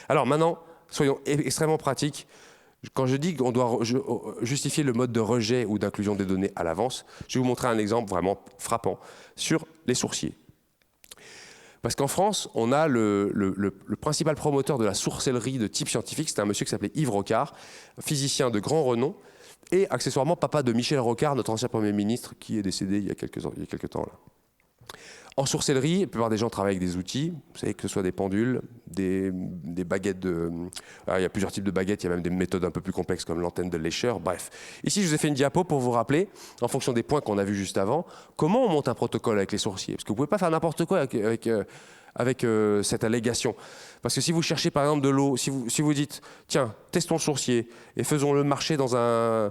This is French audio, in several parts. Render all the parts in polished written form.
Alors maintenant, soyons extrêmement pratiques. Quand je dis qu'on doit justifier le mode de rejet ou d'inclusion des données à l'avance, je vais vous montrer un exemple vraiment frappant sur les sourciers. Parce qu'en France, on a le principal promoteur de la sourcellerie de type scientifique, c'était un monsieur qui s'appelait Yves Rocard, physicien de grand renom, et accessoirement papa de Michel Rocard, notre ancien Premier ministre, qui est décédé il y a quelques temps. Là. En sourcellerie, la plupart des gens travaillent avec des outils, vous savez, que ce soit des pendules, des baguettes de... Alors, il y a plusieurs types de baguettes, il y a même des méthodes un peu plus complexes comme l'antenne de lécheur, bref. Ici, je vous ai fait une diapo pour vous rappeler, en fonction des points qu'on a vus juste avant, comment on monte un protocole avec les sourciers. Parce que vous ne pouvez pas faire n'importe quoi avec cette allégation. Parce que si vous cherchez par exemple de l'eau, si vous dites, tiens, testons le sourcier et faisons-le marcher dans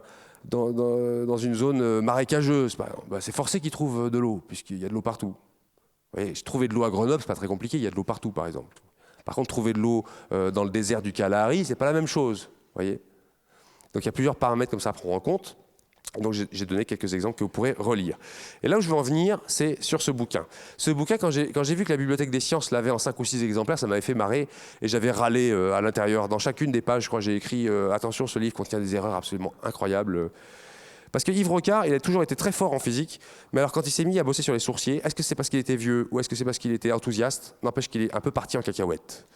une zone marécageuse, c'est forcé qu'il trouve de l'eau, puisqu'il y a de l'eau partout. Vous voyez, trouver de l'eau à Grenoble, c'est pas très compliqué, il y a de l'eau partout par exemple. Par contre, trouver de l'eau dans le désert du Kalahari, c'est pas la même chose. Voyez. Donc il y a plusieurs paramètres comme ça à prendre en compte. Donc j'ai donné quelques exemples que vous pourrez relire. Et là où je veux en venir, c'est sur ce bouquin. Ce bouquin, quand j'ai vu que la Bibliothèque des Sciences l'avait en 5 ou 6 exemplaires, ça m'avait fait marrer et j'avais râlé à l'intérieur. Dans chacune des pages, je crois, j'ai écrit « Attention, ce livre contient des erreurs absolument incroyables ». Parce que Yves Rocard, il a toujours été très fort en physique, mais alors quand il s'est mis à bosser sur les sourciers, est-ce que c'est parce qu'il était vieux ou est-ce que c'est parce qu'il était enthousiaste? N'empêche qu'il est un peu parti en cacahuète.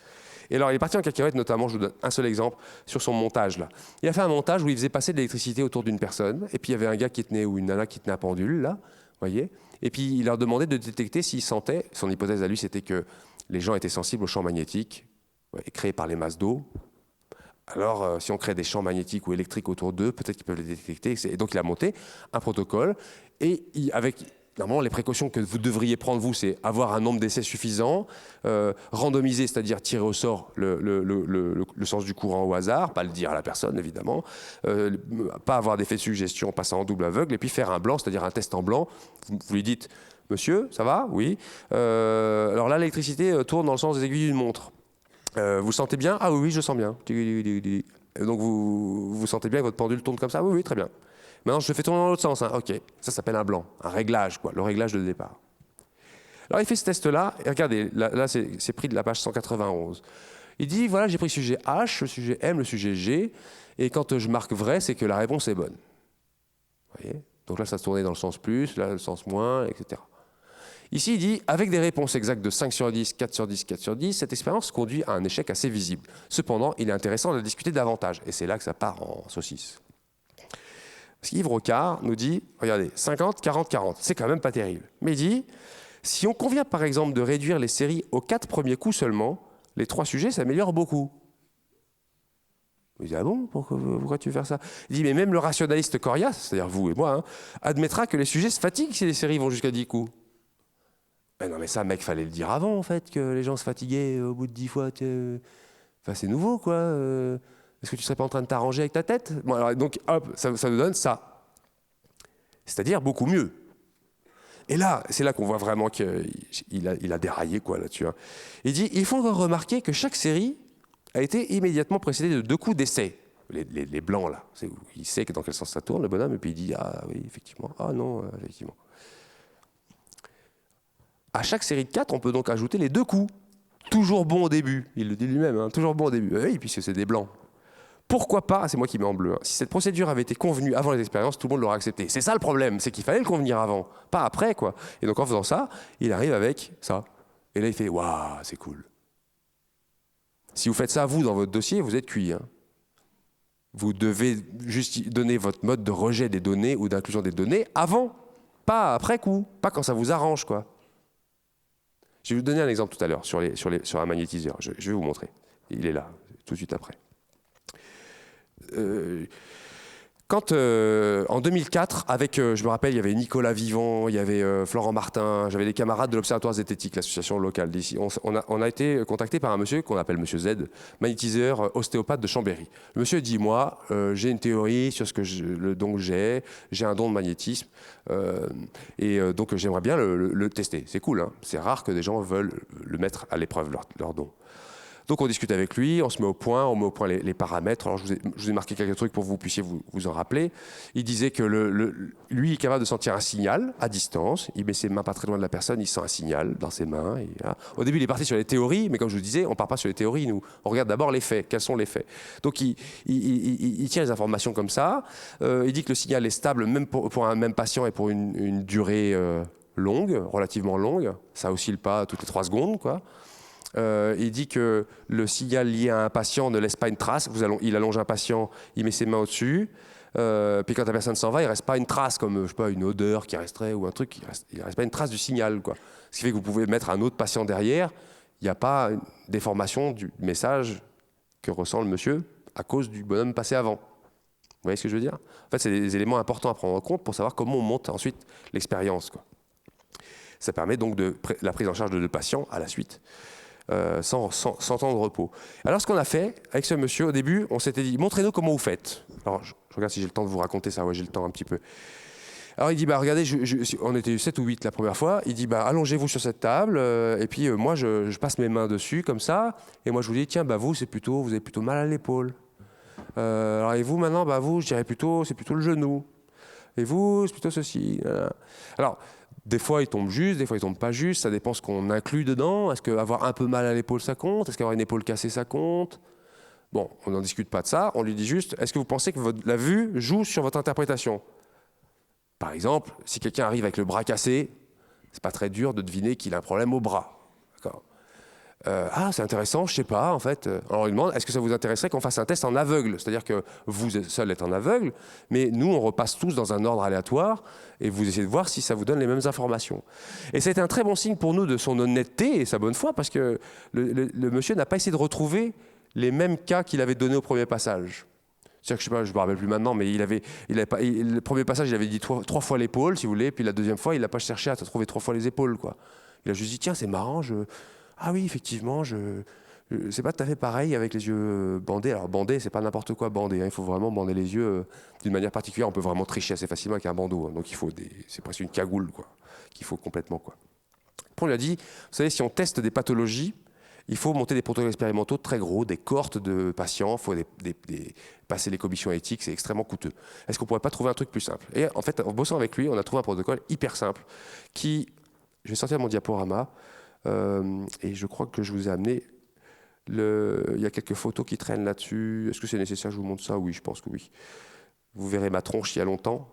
Et alors il est parti en cacahuète, notamment, je vous donne un seul exemple, sur son montage là. Il a fait un montage où il faisait passer de l'électricité autour d'une personne, et puis il y avait un gars qui tenait, ou une nana qui tenait un pendule, là, voyez, et puis il leur demandait de détecter s'ils sentaient, son hypothèse à lui c'était que les gens étaient sensibles aux champs magnétiques, créés par les masses d'eau. Alors, si on crée des champs magnétiques ou électriques autour d'eux, peut-être qu'ils peuvent les détecter. Et donc, il a monté un protocole. Et avec, normalement, les précautions que vous devriez prendre, vous, c'est avoir un nombre d'essais suffisant, randomiser, c'est-à-dire tirer au sort le sens du courant au hasard, pas le dire à la personne, évidemment, pas avoir d'effet de suggestion, passer en double aveugle, et puis faire un blanc, c'est-à-dire un test en blanc. Vous lui dites, monsieur, ça va? Oui. Alors là, l'électricité tourne dans le sens des aiguilles d'une montre. Vous le sentez bien? Ah oui, oui, je sens bien. Donc vous sentez bien que votre pendule tourne comme ça? Oui, oui, très bien. Maintenant, je le fais tourner dans l'autre sens. Hein. OK, ça s'appelle un blanc, un réglage, quoi, le réglage de départ. Alors il fait ce test-là, et regardez, là c'est pris de la page 191. Il dit, voilà, j'ai pris le sujet H, le sujet M, le sujet G, et quand je marque vrai, c'est que la réponse est bonne. Vous voyez? Donc là, ça se tournait dans le sens plus, là, le sens moins, etc. Ici, il dit, avec des réponses exactes de 5 sur 10, 4 sur 10, 4 sur 10, cette expérience conduit à un échec assez visible. Cependant, il est intéressant de discuter davantage. Et c'est là que ça part en saucisse. Parce qu'Yves Rocard nous dit, regardez, 50, 40, 40, c'est quand même pas terrible. Mais il dit, si on convient par exemple de réduire les séries aux 4 premiers coups seulement, les 3 sujets s'améliorent beaucoup. Il dit, ah bon, pourquoi tu veux faire ça? Il dit, mais même le rationaliste coriace, c'est-à-dire vous et moi, hein, admettra que les sujets se fatiguent si les séries vont jusqu'à 10 coups. Ben non mais ça, mec, fallait le dire avant, en fait, que les gens se fatiguaient au bout de 10 fois. Enfin, c'est nouveau, quoi. Est-ce que tu serais pas en train de t'arranger avec ta tête? Bon, alors, donc, hop, ça nous donne ça. C'est-à-dire beaucoup mieux. Et là, c'est là qu'on voit vraiment qu'il a déraillé, quoi, là-dessus. Hein. Il dit, il faut remarquer que chaque série a été immédiatement précédée de 2 coups d'essai. Les blancs, là. Il sait dans quel sens ça tourne, le bonhomme, et puis il dit, ah oui, effectivement. Ah non, effectivement. À chaque série de 4, on peut donc ajouter les 2 coups. Toujours bon au début, il le dit lui-même, hein, toujours bon au début. Oui, puisque c'est des blancs. Pourquoi pas, c'est moi qui mets en bleu, hein, si cette procédure avait été convenue avant les expériences, tout le monde l'aurait accepté. C'est ça le problème, c'est qu'il fallait le convenir avant, pas après, quoi. Et donc en faisant ça, il arrive avec ça. Et là, il fait « Waouh, c'est cool ». Si vous faites ça, vous, dans votre dossier, vous êtes cuit. Hein. Vous devez juste donner votre mode de rejet des données ou d'inclusion des données avant, pas après coup, pas quand ça vous arrange, quoi. Je vais vous donner un exemple tout à l'heure sur un magnétiseur. Je vais vous montrer. Il est là, tout de suite après. Quand, en 2004, avec, je me rappelle, il y avait Nicolas Vivant, il y avait Florent Martin, j'avais des camarades de l'Observatoire zététique, l'association locale d'ici. On a été contacté par un monsieur qu'on appelle Monsieur Z, magnétiseur ostéopathe de Chambéry. Le monsieur dit, moi, j'ai une théorie sur le don que j'ai un don de magnétisme, donc j'aimerais bien le tester. C'est cool, hein, c'est rare que des gens veulent le mettre à l'épreuve, leur don. Donc on discute avec lui, on se met au point, les paramètres. Alors je vous ai marqué quelques trucs pour que vous puissiez vous en rappeler. Il disait que lui est capable de sentir un signal à distance. Il met ses mains pas très loin de la personne, il sent un signal dans ses mains. Et voilà. Au début, il est parti sur les théories, mais comme je vous disais, on ne part pas sur les théories, nous. On regarde d'abord les faits. Quels sont les faits? Donc il tient les informations comme ça. Il dit que le signal est stable même pour un même patient et pour une durée longue, relativement longue. Ça oscille pas toutes les 3 secondes, quoi. Il dit que le signal lié à un patient ne laisse pas une trace. Il allonge un patient, il met ses mains au-dessus. Puis quand la personne s'en va, il ne reste pas une trace, comme je sais pas, une odeur qui resterait ou un truc. Il ne reste pas une trace du signal, quoi. Ce qui fait que vous pouvez mettre un autre patient derrière. Il n'y a pas une déformation du message que ressent le monsieur à cause du bonhomme passé avant. Vous voyez ce que je veux dire? En fait, c'est des éléments importants à prendre en compte pour savoir comment on monte ensuite l'expérience, quoi. Ça permet donc de la prise en charge de 2 patients à la suite. Sans temps de repos. Alors ce qu'on a fait avec ce monsieur, au début, on s'était dit, montrez-nous comment vous faites. Alors je regarde si j'ai le temps de vous raconter ça, ouais j'ai le temps un petit peu. Alors il dit, bah regardez, on était 7 ou 8 la première fois, il dit, bah allongez-vous sur cette table, et puis moi je passe mes mains dessus comme ça, et moi je vous dis, tiens, bah vous avez plutôt mal à l'épaule. Alors et vous maintenant, bah vous, je dirais plutôt, c'est plutôt le genou. Et vous, c'est plutôt ceci. Alors, des fois, il tombe juste, des fois, il tombe pas juste. Ça dépend ce qu'on inclut dedans. Est-ce qu'avoir un peu mal à l'épaule, ça compte? Est-ce qu'avoir une épaule cassée, ça compte? Bon, on n'en discute pas de ça. On lui dit juste, est-ce que vous pensez que la vue joue sur votre interprétation? Par exemple, si quelqu'un arrive avec le bras cassé, c'est pas très dur de deviner qu'il a un problème au bras. D'accord. Ah, c'est intéressant, je sais pas, en fait. Alors, il demande, est-ce que ça vous intéresserait qu'on fasse un test en aveugle? C'est-à-dire que vous seul êtes en aveugle, mais nous, on repasse tous dans un ordre aléatoire, et vous essayez de voir si ça vous donne les mêmes informations. Et ça a été un très bon signe pour nous de son honnêteté et sa bonne foi, parce que le monsieur n'a pas essayé de retrouver les mêmes cas qu'il avait donnés au premier passage. C'est-à-dire que, je sais pas, je me rappelle plus maintenant, mais le premier passage, il avait dit 3 fois l'épaule, si vous voulez, puis la deuxième fois, il n'a pas cherché à trouver 3 fois les épaules, quoi. Il a juste dit, tiens, c'est marrant, ah oui, effectivement, c'est pas tout à fait pareil avec les yeux bandés. Alors bandés, c'est pas n'importe quoi bandé, hein. Il faut vraiment bander les yeux d'une manière particulière. On peut vraiment tricher assez facilement avec un bandeau, hein. Donc c'est presque une cagoule, quoi, qu'il faut complètement, quoi. Après, on lui a dit, vous savez, si on teste des pathologies, il faut monter des protocoles expérimentaux très gros, des cohortes de patients, il faut passer les commissions éthiques, c'est extrêmement coûteux. Est-ce qu'on pourrait pas trouver un truc plus simple? Et en fait, en bossant avec lui, on a trouvé un protocole hyper simple qui, je vais sortir mon diaporama. Et je crois que je vous ai amené, il y a quelques photos qui traînent là-dessus. Est-ce que c'est nécessaire que je vous montre ça? Oui, je pense que oui. Vous verrez ma tronche il y a longtemps.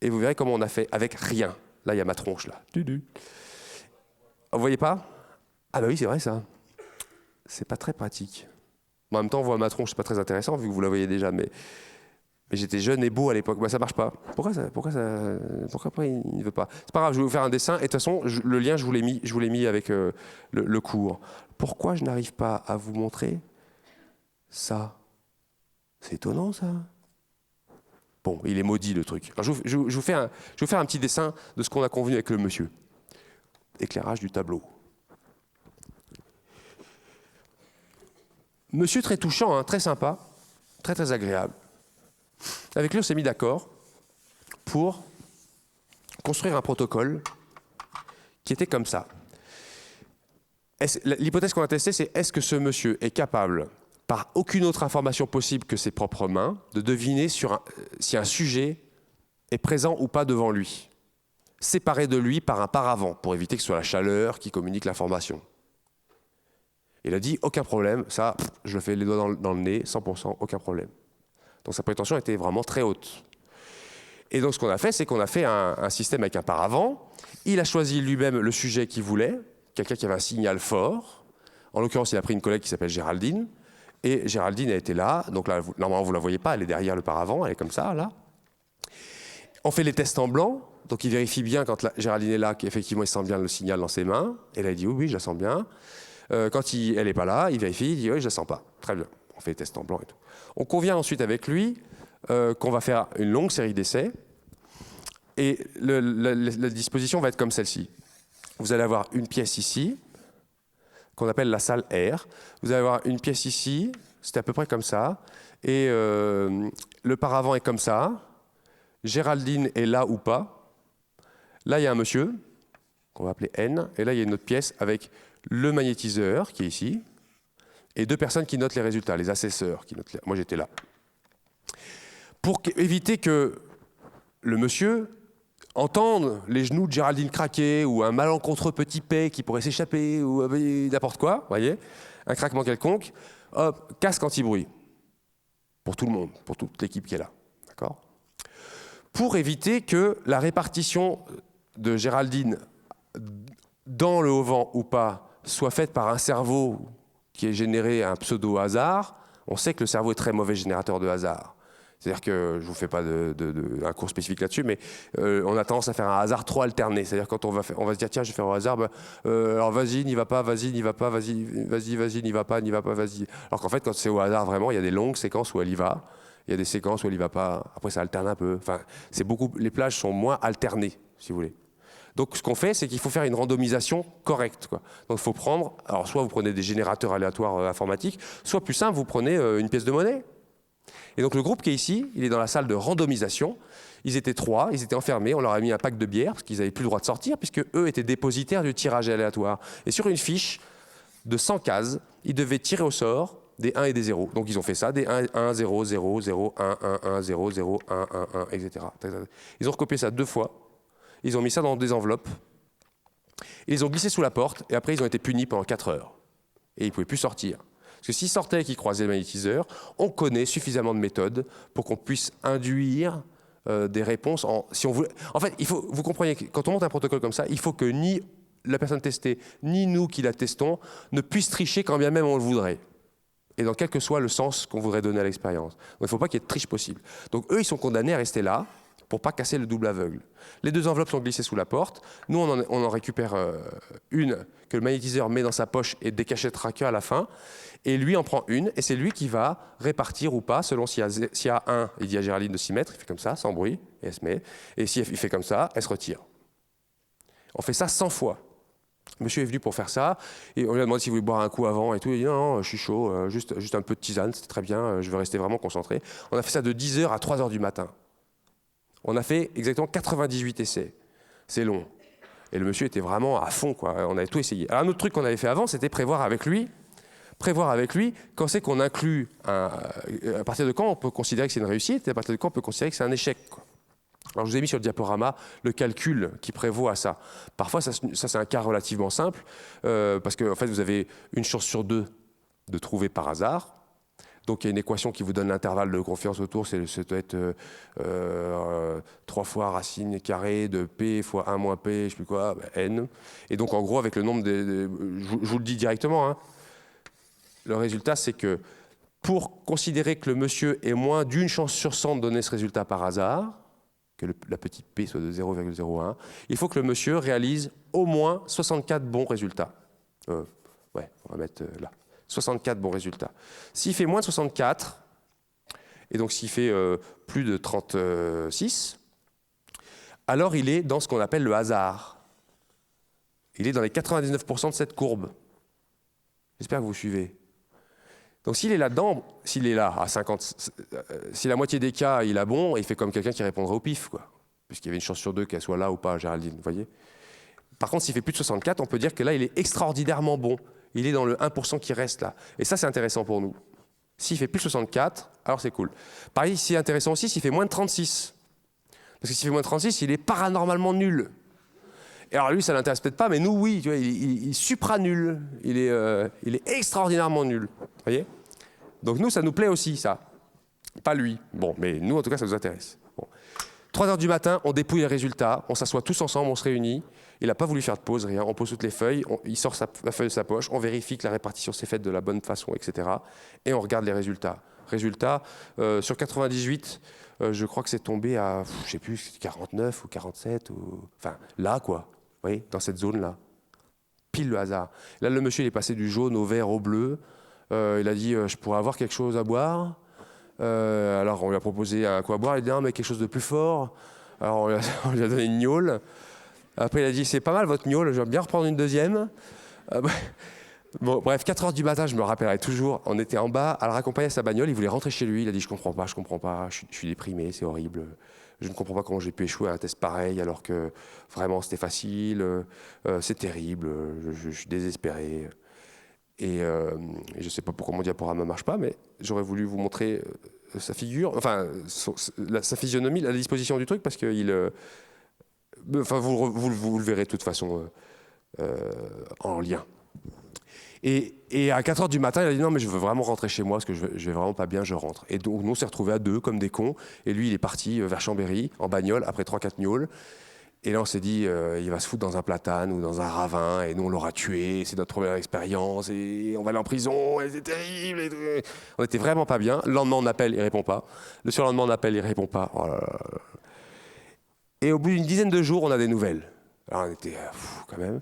Et vous verrez comment on a fait avec rien. Là, il y a ma tronche, là. Vous voyez pas? Ah bah oui, c'est vrai ça. C'est pas très pratique. En même temps, on voit ma tronche, c'est pas très intéressant vu que vous la voyez déjà, mais j'étais jeune et beau à l'époque. Bah, ça marche pas. Pourquoi après il ne veut pas? C'est pas grave, je vais vous faire un dessin. Et de toute façon, le lien, je vous l'ai mis avec le cours. Pourquoi je n'arrive pas à vous montrer ça? C'est étonnant, ça. Bon, il est maudit, le truc. Alors, je vous fais un petit dessin de ce qu'on a convenu avec le monsieur. Éclairage du tableau. Monsieur très touchant, hein, très sympa, très très agréable. Avec lui, on s'est mis d'accord pour construire un protocole qui était comme ça. L'hypothèse qu'on a testée, c'est est-ce que ce monsieur est capable, par aucune autre information possible que ses propres mains, de deviner si un sujet est présent ou pas devant lui, séparé de lui par un paravent, pour éviter que ce soit la chaleur qui communique l'information. Il a dit, aucun problème, ça, je le fais les doigts dans le nez, 100%, aucun problème. Donc sa prétention était vraiment très haute. Et donc ce qu'on a fait, c'est qu'on a fait un système avec un paravent. Il a choisi lui-même le sujet qu'il voulait, quelqu'un qui avait un signal fort. En l'occurrence, il a pris une collègue qui s'appelle Géraldine. Et Géraldine a été là. Donc là, normalement, vous ne la voyez pas, elle est derrière le paravent, elle est comme ça, là. On fait les tests en blanc. Donc il vérifie bien quand Géraldine est là, qu'effectivement, il sent bien le signal dans ses mains. Et là, il dit oui, je la sens bien. Quand elle n'est pas là, il vérifie, il dit oui, je la sens pas. Très bien. On fait les tests en blanc et tout. On convient ensuite avec lui qu'on va faire une longue série d'essais. Et la disposition va être comme celle-ci. Vous allez avoir une pièce ici, qu'on appelle la salle R. Vous allez avoir une pièce ici, c'était à peu près comme ça. Et le paravent est comme ça. Géraldine est là ou pas. Là, il y a un monsieur, qu'on va appeler N. Et là, il y a une autre pièce avec le magnétiseur, qui est ici. et 2 personnes qui notent les résultats, les assesseurs. Moi, j'étais là. Pour éviter que le monsieur entende les genoux de Géraldine craquer ou un malencontreux petit P qui pourrait s'échapper ou n'importe quoi, vous voyez, un craquement quelconque, hop, casque anti-bruit. Pour tout le monde, pour toute l'équipe qui est là. D'accord ? Pour éviter que la répartition de Géraldine dans le haut-vent ou pas soit faite par un cerveau qui est généré un pseudo-hasard. On sait que le cerveau est très mauvais générateur de hasard. C'est-à-dire que, je ne vous fais pas un cours spécifique là-dessus, mais on a tendance à faire un hasard trop alterné. C'est-à-dire quand on va se dire, tiens, je vais faire au hasard, alors vas-y, n'y va pas, vas-y, n'y va pas, vas-y, n'y va pas, vas-y. Alors qu'en fait, quand c'est au hasard, vraiment, il y a des longues séquences où elle y va, il y a des séquences où elle n'y va pas, après ça alterne un peu. Enfin, les plages sont moins alternées, si vous voulez. Donc ce qu'on fait, c'est qu'il faut faire une randomisation correcte, quoi. Donc il faut prendre, alors soit vous prenez des générateurs aléatoires informatiques, soit plus simple, vous prenez une pièce de monnaie. Et donc le groupe qui est ici, il est dans la salle de randomisation. Ils étaient 3, ils étaient enfermés, on leur a mis un pack de bière, parce qu'ils n'avaient plus le droit de sortir, puisque eux étaient dépositaires du tirage aléatoire. Et sur une fiche de 100 cases, ils devaient tirer au sort des 1 et des 0. Donc ils ont fait ça, des 1, 1, 0, 0, 0, 1, 1, 1, 0, 0, 1, 1, 1, etc. Ils ont recopié ça 2 fois. Ils ont mis ça dans des enveloppes. Ils les ont glissés sous la porte et après ils ont été punis pendant 4 heures. Et ils ne pouvaient plus sortir. Parce que s'ils sortaient et qu'ils croisaient le magnétiseur, on connaît suffisamment de méthodes pour qu'on puisse induire des réponses. Si on voulait, en fait, vous comprenez que quand on monte un protocole comme ça, il faut que ni la personne testée, ni nous qui la testons, ne puissent tricher quand bien même on le voudrait. Et dans quel que soit le sens qu'on voudrait donner à l'expérience. Donc il ne faut pas qu'il y ait de triche possible. Donc eux, ils sont condamnés à rester là, pour ne pas casser le double aveugle. Les 2 enveloppes sont glissées sous la porte. Nous, on en récupère une que le magnétiseur met dans sa poche et décachettera qu'à la fin. Et lui en prend une, et c'est lui qui va répartir ou pas, selon s'il y a 1, il dit à Géraldine de s'y mettre, il fait comme ça, sans bruit, et elle se met. Et si il fait comme ça, elle se retire. On fait ça 100 fois. Monsieur est venu pour faire ça, et on lui a demandé s'il voulait boire un coup avant, et tout. Il dit non, je suis chaud, juste un peu de tisane, c'est très bien, je veux rester vraiment concentré. On a fait ça de 10h à 3h du matin. On a fait exactement 98 essais. C'est long. Et le monsieur était vraiment à fond, quoi. On avait tout essayé. Alors un autre truc qu'on avait fait avant, c'était prévoir avec lui quand c'est qu'on inclut à partir de quand on peut considérer que c'est une réussite et à partir de quand on peut considérer que c'est un échec, quoi. Alors je vous ai mis sur le diaporama le calcul qui prévaut à ça. Parfois, ça c'est un cas relativement simple, parce que en fait, vous avez une chance sur 2 de trouver par hasard. Donc il y a une équation qui vous donne l'intervalle de confiance autour, ça doit être 3 fois racine carrée de P fois 1 moins P, je sais plus quoi, N. Et donc en gros, avec le nombre je vous le dis directement, hein, le résultat c'est que pour considérer que le monsieur ait moins d'une chance sur 100 de donner ce résultat par hasard, que la petite P soit de 0,01, il faut que le monsieur réalise au moins 64 bons résultats. Ouais, on va mettre là. 64 bons résultats. S'il fait moins de 64, et donc s'il fait plus de 36, alors il est dans ce qu'on appelle le hasard. Il est dans les 99% de cette courbe. J'espère que vous suivez. Donc s'il est là-dedans, s'il est là à 50, si la moitié des cas il a bon, il fait comme quelqu'un qui répondrait au pif, quoi. Puisqu'il y avait une chance sur 2 qu'elle soit là ou pas, Géraldine, vous voyez. Par contre, s'il fait plus de 64, on peut dire que là, il est extraordinairement bon. Il est dans le 1% qui reste là. Et ça, c'est intéressant pour nous. S'il fait plus de 64, alors c'est cool. Pareil, c'est intéressant aussi s'il fait moins de 36. Parce que s'il fait moins de 36, il est paranormalement nul. Et alors lui, ça ne l'intéresse peut-être pas, mais nous, oui. Tu vois, il est supra-nul. Il est extraordinairement nul. Vous voyez ? Donc nous, ça nous plaît aussi, ça. Pas lui. Bon, mais nous, en tout cas, ça nous intéresse. Bon. 3h du matin, on dépouille les résultats, on s'assoit tous ensemble, on se réunit. Il n'a pas voulu faire de pause, rien. On pose toutes les feuilles, il sort la feuille de sa poche, on vérifie que la répartition s'est faite de la bonne façon, etc. Et on regarde les résultats. Résultats, sur 98, je crois que c'est tombé à, je ne sais plus, 49 ou 47, enfin là, quoi. Vous voyez, dans cette zone-là. Pile le hasard. Là, le monsieur, il est passé du jaune au vert au bleu. Il a dit, je pourrais avoir quelque chose à boire. Alors on lui a proposé un coup à boire, il a dit non mais quelque chose de plus fort. Alors on lui a donné une gnôle. Après il a dit c'est pas mal votre gnôle, je vais bien reprendre une deuxième. Bon, bref, 4h du matin, je me rappellerai toujours, on était en bas à le raccompagner à sa bagnole, il voulait rentrer chez lui, il a dit je comprends pas, je suis déprimé, c'est horrible. Je ne comprends pas comment j'ai pu échouer à un test pareil alors que vraiment c'était facile, c'est terrible, je suis désespéré. je ne sais pas pourquoi mon diaporama ne marche pas, mais j'aurais voulu vous montrer sa figure, enfin sa physionomie à la disposition du truc, parce que enfin, vous le verrez de toute façon en lien. Et à 4h du matin, il a dit non mais je veux vraiment rentrer chez moi parce que je vais vraiment pas bien, je rentre. Et donc nous on s'est retrouvés à 2 comme des cons, et lui il est parti vers Chambéry en bagnole après 3-4 gnôles. Et là, on s'est dit, il va se foutre dans un platane ou dans un ravin, et nous, on l'aura tué, c'est notre première expérience, et on va aller en prison, et c'est terrible. Et on était vraiment pas bien. Le lendemain, on appelle, il répond pas. Le surlendemain, on appelle, il répond pas. Oh là là. Et au bout d'une dizaine de jours, on a des nouvelles. Alors, on était fou quand même.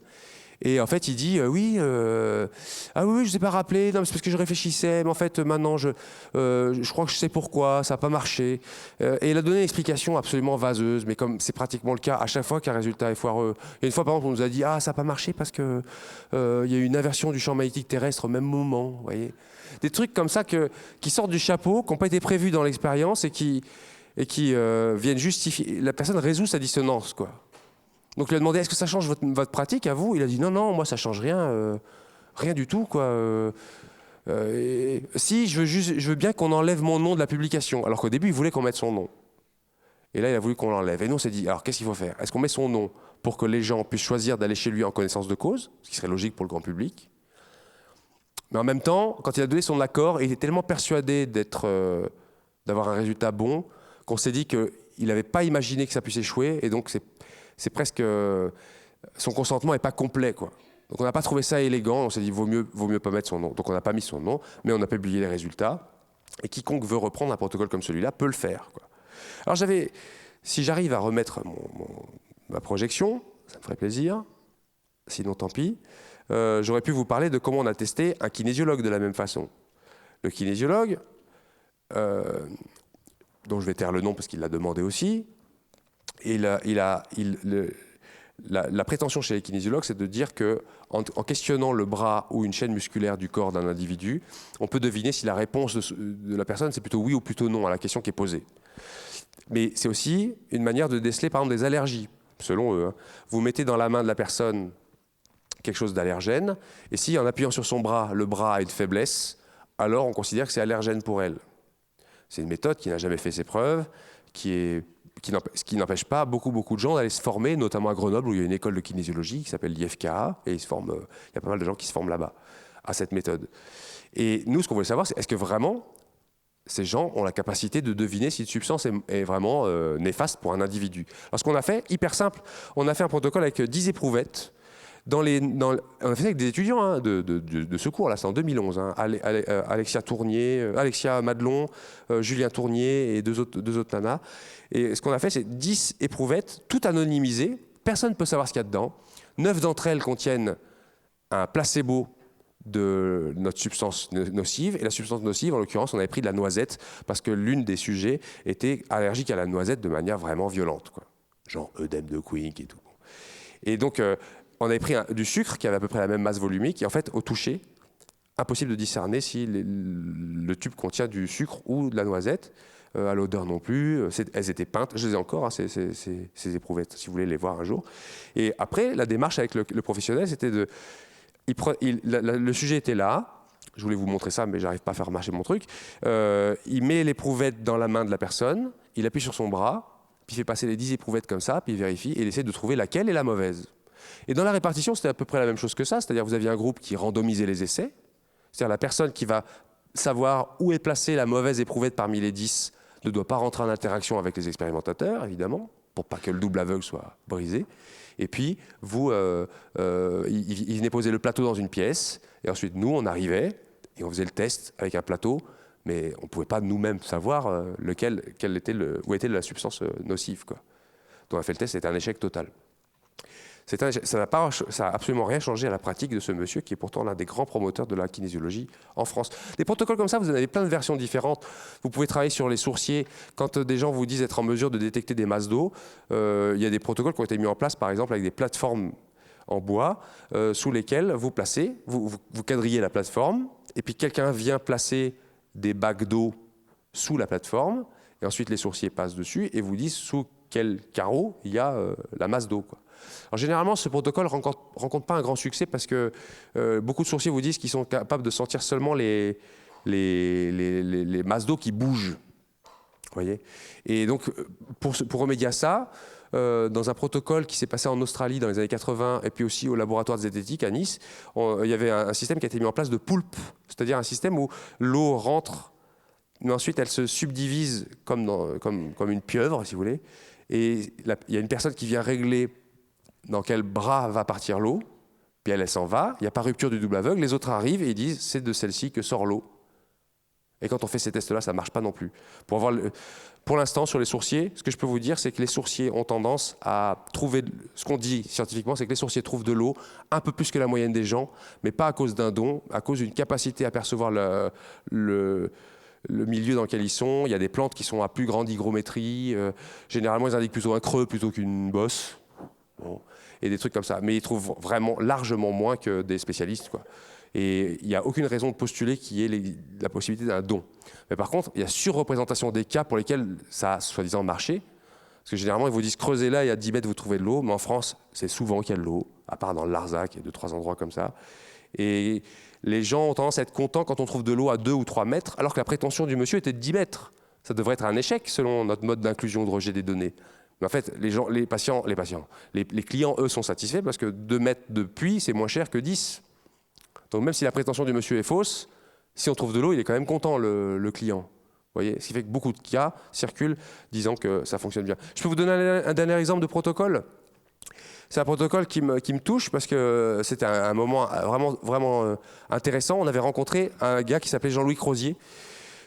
Et en fait, il dit ah oui, je ne sais pas rappeler, non, c'est parce que je réfléchissais, mais en fait, maintenant, je crois que je sais pourquoi, ça n'a pas marché. Et il a donné une explication absolument vaseuse, mais comme c'est pratiquement le cas à chaque fois qu'un résultat est foireux. Il y a une fois, par exemple, on nous a dit ah, ça n'a pas marché parce que il y a eu une inversion du champ magnétique terrestre au même moment. Vous voyez, des trucs comme ça qui sortent du chapeau, qui n'ont pas été prévus dans l'expérience et qui viennent justifier. La personne résout sa dissonance, quoi. Donc il lui a demandé est-ce que ça change votre pratique à vous? Il a dit non, moi ça change rien, rien du tout, quoi. Si je veux bien qu'on enlève mon nom de la publication, alors qu'au début il voulait qu'on mette son nom. Et là il a voulu qu'on l'enlève. Et nous on s'est dit alors qu'est-ce qu'il faut faire? Est-ce qu'on met son nom pour que les gens puissent choisir d'aller chez lui en connaissance de cause, ce qui serait logique pour le grand public? Mais en même temps, quand il a donné son accord, il était tellement persuadé d'avoir un résultat bon qu'on s'est dit qu'il n'avait pas imaginé que ça puisse échouer, et donc c'est presque son consentement n'est pas complet, quoi. Donc on n'a pas trouvé ça élégant, on s'est dit vaut mieux pas mettre son nom. Donc on n'a pas mis son nom, mais on a publié les résultats. Et quiconque veut reprendre un protocole comme celui-là peut le faire, quoi. Alors si j'arrive à remettre ma projection, ça me ferait plaisir. Sinon tant pis. J'aurais pu vous parler de comment on a testé un kinésiologue de la même façon. Le kinésiologue, dont je vais taire le nom parce qu'il l'a demandé aussi. Et la prétention chez les kinésiologues, c'est de dire qu'en questionnant le bras ou une chaîne musculaire du corps d'un individu, on peut deviner si la réponse de la personne, c'est plutôt oui ou plutôt non à la question qui est posée. Mais c'est aussi une manière de déceler, par exemple, des allergies, selon eux. Vous mettez dans la main de la personne quelque chose d'allergène, et si en appuyant sur son bras, le bras a une faiblesse, alors on considère que c'est allergène pour elle. C'est une méthode qui n'a jamais fait ses preuves, ce qui n'empêche pas beaucoup de gens d'aller se former, notamment à Grenoble, où il y a une école de kinésiologie qui s'appelle l'IFKA, et il y a pas mal de gens qui se forment là-bas, à cette méthode. Et nous, ce qu'on voulait savoir, c'est est-ce que vraiment, ces gens ont la capacité de deviner si une substance est vraiment néfaste pour un individu. Alors ce qu'on a fait, hyper simple, on a fait un protocole avec 10 éprouvettes. On a fait ça avec des étudiants de secours, là, c'est en 2011. Alexia Madelon, Julien Tournier et deux autres nanas. Et ce qu'on a fait, c'est 10 éprouvettes, toutes anonymisées. Personne ne peut savoir ce qu'il y a dedans. 9 d'entre elles contiennent un placebo de notre substance nocive. Et la substance nocive, en l'occurrence, on avait pris de la noisette parce que l'une des sujets était allergique à la noisette de manière vraiment violente, quoi. Genre œdème de Quick et tout. Et donc, on avait pris du sucre qui avait à peu près la même masse volumique. Et en fait, au toucher, impossible de discerner si le tube contient du sucre ou de la noisette. À l'odeur non plus. Elles étaient peintes. Je les ai encore, hein, ces éprouvettes, si vous voulez les voir un jour. Et après, la démarche avec le professionnel, c'était de... le sujet était là. Je voulais vous montrer ça, mais j'arrive pas à faire marcher mon truc. Il met l'éprouvette dans la main de la personne. Il appuie sur son bras. Puis il fait passer les 10 éprouvettes comme ça. Puis il vérifie. Et il essaie de trouver laquelle est la mauvaise. Et dans la répartition, c'était à peu près la même chose que ça. C'est-à-dire vous aviez un groupe qui randomisait les essais. C'est-à-dire la personne qui va savoir où est placée la mauvaise éprouvette parmi les 10 ne doit pas rentrer en interaction avec les expérimentateurs, évidemment, pour pas que le double aveugle soit brisé. Et puis, il venait poser le plateau dans une pièce, et ensuite, nous, on arrivait, et on faisait le test avec un plateau, mais on ne pouvait pas nous-mêmes savoir où était la substance nocive, quoi. Donc, on a fait le test, c'était un échec total. Ça n'a absolument rien changé à la pratique de ce monsieur qui est pourtant l'un des grands promoteurs de la kinésiologie en France. Des protocoles comme ça, vous en avez plein de versions différentes. Vous pouvez travailler sur les sourciers. Quand des gens vous disent être en mesure de détecter des masses d'eau, il y a des protocoles qui ont été mis en place, par exemple, avec des plateformes en bois sous lesquelles vous placez, vous quadrillez la plateforme, et puis quelqu'un vient placer des bacs d'eau sous la plateforme, Et ensuite, les sourciers passent dessus et vous disent sous quel carreau il y a la masse d'eau, quoi. Alors, généralement, ce protocole ne rencontre pas un grand succès parce que beaucoup de sourciers vous disent qu'ils sont capables de sentir seulement les masses d'eau qui bougent. Vous voyez ? Et donc, pour remédier à ça, dans un protocole qui s'est passé en Australie dans les années 80 et puis aussi au laboratoire de zététique à Nice, il y avait un système qui a été mis en place de poulpe, c'est-à-dire un système où l'eau rentre, mais ensuite elle se subdivise comme une pieuvre, si vous voulez, et il y a une personne qui vient régler dans quel bras va partir l'eau, puis elle s'en va, il n'y a pas rupture du double aveugle, les autres arrivent et ils disent c'est de celle-ci que sort l'eau. Et quand on fait ces tests-là, ça ne marche pas non plus. Pour l'instant, sur les sourciers, ce que je peux vous dire, c'est que les sourciers ont tendance à trouver, ce qu'on dit scientifiquement, c'est que les sourciers trouvent de l'eau un peu plus que la moyenne des gens, mais pas à cause d'un don, à cause d'une capacité à percevoir le milieu dans lequel ils sont. Il y a des plantes qui sont à plus grande hygrométrie. Généralement, ils indiquent plutôt un creux plutôt qu'une bosse. Bon, et des trucs comme ça. Mais ils trouvent vraiment largement moins que des spécialistes, quoi. Et il n'y a aucune raison de postuler qu'il y ait la possibilité d'un don. Mais par contre, il y a surreprésentation des cas pour lesquels ça a soi-disant marché. Parce que généralement, ils vous disent creusez là et à 10 mètres, vous trouvez de l'eau. Mais en France, c'est souvent qu'il y a de l'eau, à part dans le Larzac et 2-3 endroits comme ça. Et les gens ont tendance à être contents quand on trouve de l'eau à 2 ou 3 mètres, alors que la prétention du monsieur était de 10 mètres. Ça devrait être un échec selon notre mode d'inclusion de rejet des données. Mais en fait, les clients, eux, sont satisfaits parce que 2 mètres de puits, c'est moins cher que 10. Donc même si la prétention du monsieur est fausse, si on trouve de l'eau, il est quand même content, le client. Vous voyez, ce qui fait que beaucoup de cas circulent disant que ça fonctionne bien. Je peux vous donner un dernier exemple de protocole. C'est un protocole qui me touche parce que c'était un moment vraiment intéressant. On avait rencontré un gars qui s'appelait Jean-Louis Crozier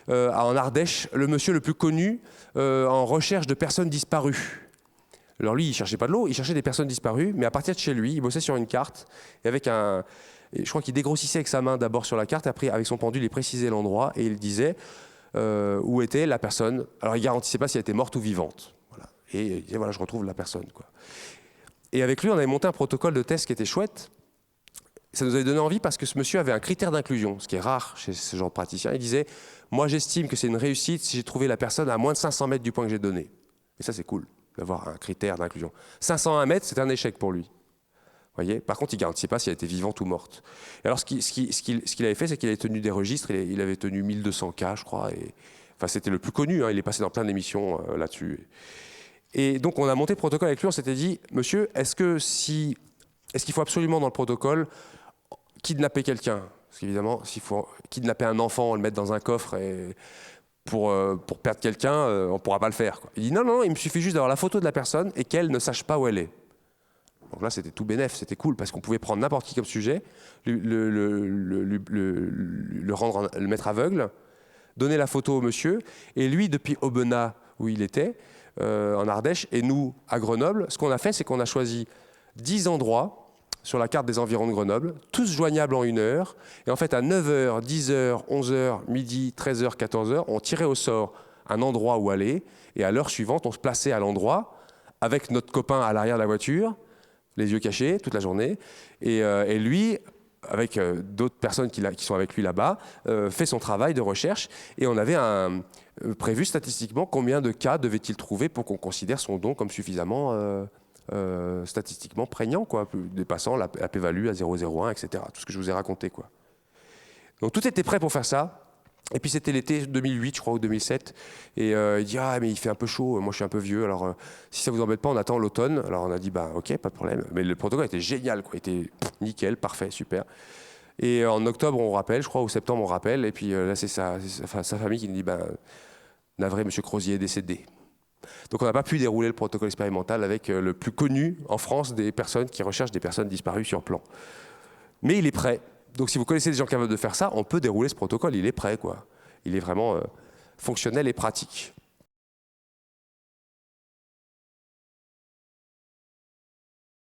en Ardèche, le monsieur le plus connu en recherche de personnes disparues. Alors lui, il ne cherchait pas de l'eau, il cherchait des personnes disparues, mais à partir de chez lui, il bossait sur une carte et avec je crois qu'il dégrossissait avec sa main d'abord sur la carte, après avec son pendule, il précisait l'endroit et il disait où était la personne. Alors il ne garantissait pas si elle était morte ou vivante. Voilà. Et il disait voilà, je retrouve la personne, quoi. Et avec lui, on avait monté un protocole de test qui était chouette. Ça nous avait donné envie parce que ce monsieur avait un critère d'inclusion, ce qui est rare chez ce genre de praticien. Il disait moi j'estime que c'est une réussite si j'ai trouvé la personne à moins de 500 mètres du point que j'ai donné. Et ça c'est cool d'avoir un critère d'inclusion. 501 mètres, c'est un échec pour lui. Voyez, par contre, il ne garantissait pas si elle était vivante ou morte. Et alors, ce qu'il avait fait, c'est qu'il avait tenu des registres. Il avait tenu 1200 cas, je crois. Enfin, c'était le plus connu. Hein, il est passé dans plein d'émissions là-dessus. Et donc, on a monté le protocole avec lui. On s'était dit, monsieur, est-ce qu'il faut absolument dans le protocole kidnapper quelqu'un? Parce qu'évidemment, s'il faut kidnapper un enfant, le mettre dans un coffre pour perdre quelqu'un, on ne pourra pas le faire, quoi. Il dit, non, il me suffit juste d'avoir la photo de la personne et qu'elle ne sache pas où elle est. Donc là, c'était tout bénef, c'était cool, parce qu'on pouvait prendre n'importe qui comme sujet, le mettre aveugle, donner la photo au monsieur, et lui, depuis Aubenas, où il était, en Ardèche, et nous, à Grenoble, ce qu'on a fait, c'est qu'on a choisi 10 endroits sur la carte des environs de Grenoble, tous joignables en 1 heure, et en fait, à 9h, 10h, 11h, midi, 13h, 14h, on tirait au sort un endroit où aller, et à l'heure suivante, on se plaçait à l'endroit, avec notre copain à l'arrière de la voiture, les yeux cachés toute la journée, et lui, avec d'autres personnes qui sont avec lui là-bas, fait son travail de recherche, et on avait prévu statistiquement combien de cas devait-il trouver pour qu'on considère son don comme suffisamment statistiquement prégnant, quoi, dépassant la p-value à 0,01, etc. Tout ce que je vous ai raconté, quoi. Donc tout était prêt pour faire ça. Et puis c'était l'été 2008, je crois, ou 2007. Et il dit mais il fait un peu chaud, moi je suis un peu vieux, alors si ça vous embête pas, on attend l'automne. Alors on a dit ok, pas de problème. Mais le protocole était génial, quoi. Il était nickel, parfait, super. Et en octobre on rappelle, je crois, ou septembre on rappelle. Et puis là c'est sa famille qui nous dit navré, monsieur Crozier est décédé. Donc on n'a pas pu dérouler le protocole expérimental avec le plus connu en France des personnes qui recherchent des personnes disparues sur plan. Mais il est prêt. Donc si vous connaissez des gens capables de faire ça, on peut dérouler ce protocole, il est prêt, quoi. Il est vraiment fonctionnel et pratique.